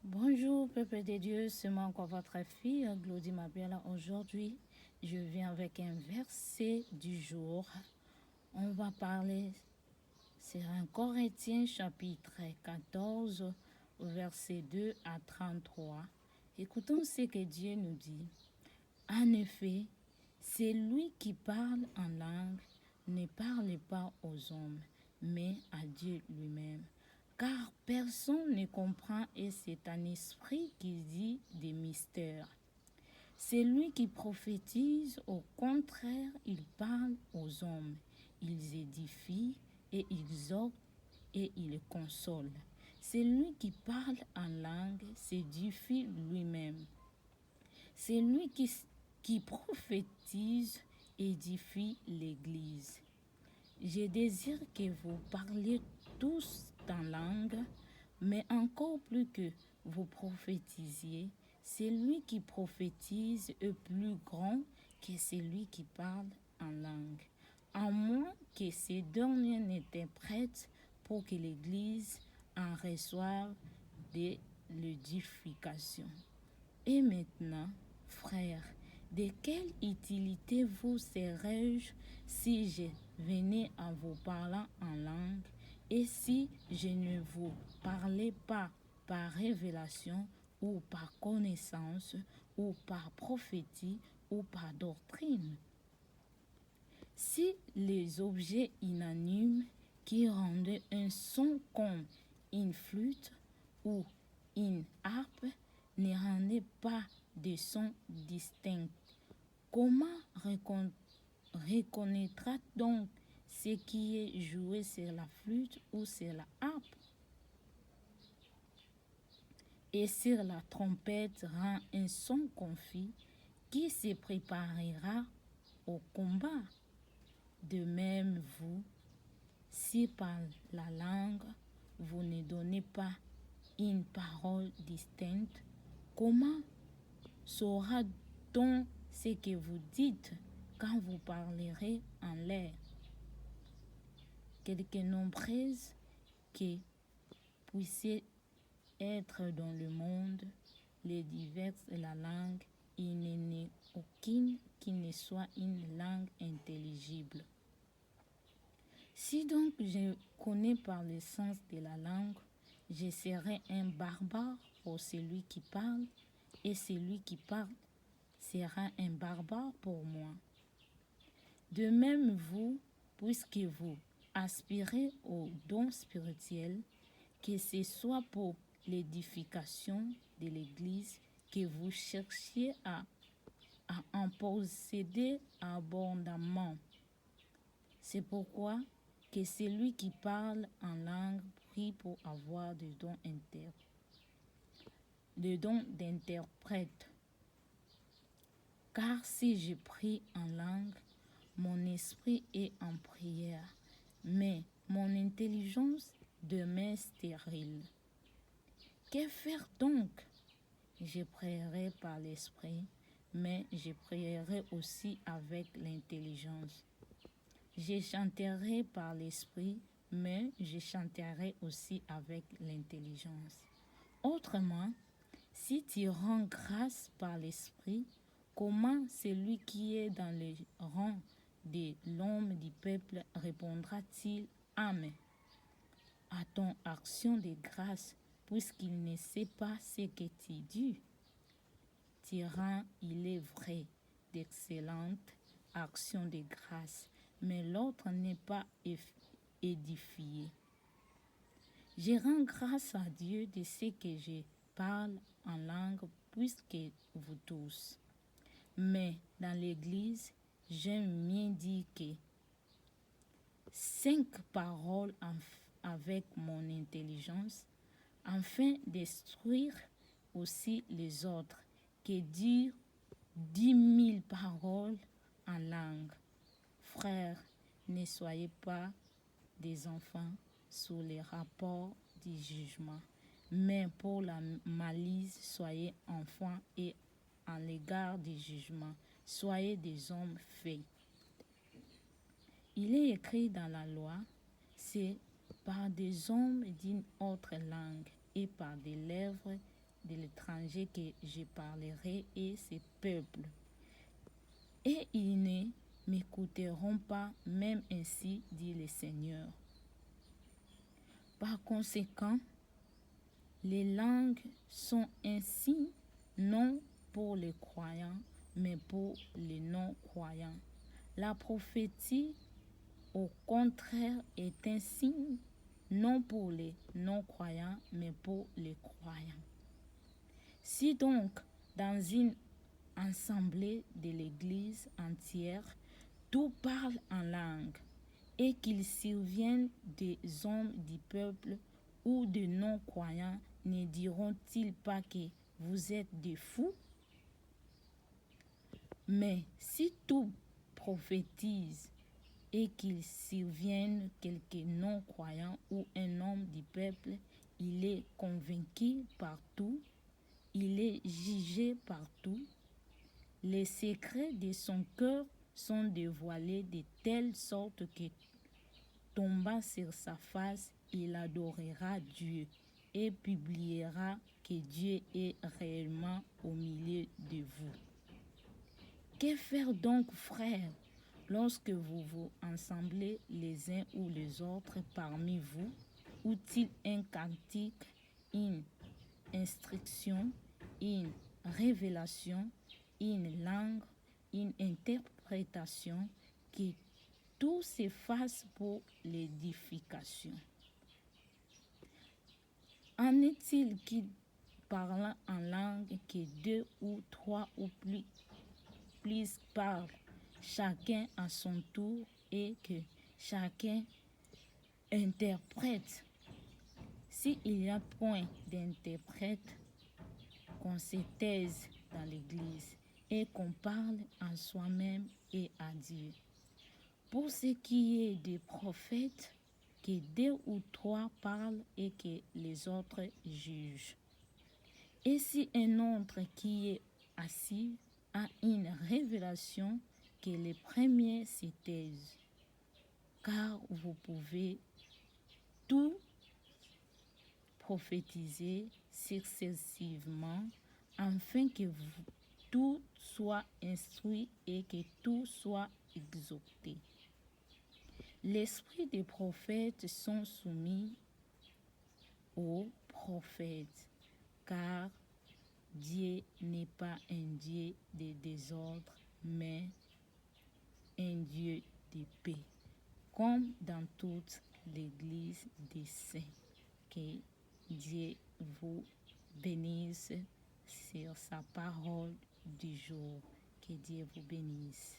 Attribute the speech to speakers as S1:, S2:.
S1: Bonjour, peuple de Dieu, c'est moi encore votre fille, Glody Mabiala. Aujourd'hui, je viens avec un verset du jour. On va parler, c'est un Corinthiens chapitre 14, verset 2 à 33. Écoutons ce que Dieu nous dit. En effet, c'est lui qui parle en langue, ne parle pas aux hommes, mais à Dieu lui-même. Car personne ne comprend et c'est un esprit qui dit des mystères. C'est lui qui prophétise, au contraire, il parle aux hommes. Ils édifient et exhortent et il console. C'est lui qui parle en langue, s'édifie lui-même. C'est lui qui prophétise, édifie l'Église. Je désire que vous parliez tous en langue, mais encore plus que vous prophétisiez. C'est lui qui prophétise est plus grand que celui qui parle en langue. À moins que ces derniers n'interprètent pour que l'Église en reçoive de l'édification. Et maintenant, frères, de quelle utilité vous serais-je si je venais en vous parlant en langue et si je ne vous parlais pas par révélation ou par connaissance ou par prophétie ou par doctrine? Si les objets inanimes qui rendaient un son comme une flûte ou une harpe ne rendaient pas de son distinct, comment reconnaîtra donc ce qui est joué sur la flûte ou sur la harpe? Et sur la trompette rend un son confus qui se préparera au combat. De même, vous, si par la langue vous ne donnez pas une parole distincte, comment saura-t-on ce que vous dites quand vous parlerez en l'air? Quelque nombreuses que puissent être dans le monde, les diverses la langue, il n'y en a aucune qui ne soit une langue intelligible. Si donc je connais par le sens de la langue, je serai un barbare pour celui qui parle, et celui qui parle sera un barbare pour moi. De même vous, puisque vous aspirez aux dons spirituels, que ce soit pour l'édification de l'Église, que vous cherchiez à en posséder abondamment. C'est pourquoi que celui qui parle en langue prie pour avoir des dons d'interprète. Car si je prie en langue, mon esprit est en prière, mais mon intelligence demeure stérile. Que faire donc? Je prierai par l'esprit, mais je prierai aussi avec l'intelligence. Je chanterai par l'esprit, mais je chanterai aussi avec l'intelligence. Autrement, si tu rends grâce par l'esprit, comment celui qui est dans les rangs de l'homme du peuple répondra-t-il Amen à ton action de grâce, puisqu'il ne sait pas ce que tu dis? Tu rends, il est vrai, d'excellentes actions de grâce, mais l'autre n'est pas édifié. Je rends grâce à Dieu de ce que je parle en langue puisque vous tous. Mais dans l'Église, j'aime bien dire que 5 paroles avec mon intelligence, afin d'instruire aussi les autres, que dire 10 000 paroles en langue. Frères, ne soyez pas des enfants sous les rapports du jugement, mais pour la malice, soyez enfants et en l'égard du jugement, soyez des hommes faits. Il est écrit dans la loi, c'est par des hommes d'une autre langue et par des lèvres de l'étranger que je parlerai et ces peuples. Et ils ne m'écouteront pas, même ainsi, dit le Seigneur. Par conséquent, les langues sont ainsi non pour les croyants, mais pour les non-croyants. La prophétie, au contraire, est un signe non pour les non-croyants, mais pour les croyants. Si donc, dans une assemblée de l'Église entière, tout parle en langue, et qu'il survienne des hommes du peuple ou de non-croyants, ne diront-ils pas que vous êtes des fous? Mais si tout prophétise et qu'il survienne quelques non-croyants ou un homme du peuple, il est convaincu partout, il est jugé partout. Les secrets de son cœur sont dévoilés de telle sorte que, tombant sur sa face, il adorera Dieu et publiera que Dieu est réellement au milieu de vous. Que faire donc, frères, lorsque vous vous assemblez les uns ou les autres parmi vous? Ou-t-il un cantique, une instruction, une révélation, une langue, une interprétation, que tout se fasse pour l'édification? En est-il qu'il parle en langue que 2 ou 3 ou plus parlent, chacun à son tour, et que chacun interprète? S'il n'y a point d'interprète, qu'on se taise dans l'Église et qu'on parle en soi-même et à Dieu. Pour ce qui est des prophètes, que 2 ou 3 parlent et que les autres jugent. Et si un autre qui est assis a une révélation, que les premiers se taisent, car vous pouvez tout prophétiser successivement, afin que tout soit instruit et que tout soit exhorté. L'esprit des prophètes sont soumis aux prophètes, car Dieu n'est pas un Dieu de désordre, mais un Dieu de paix, comme dans toute l'Église des saints. Que Dieu vous bénisse sur sa parole du jour. Que Dieu vous bénisse.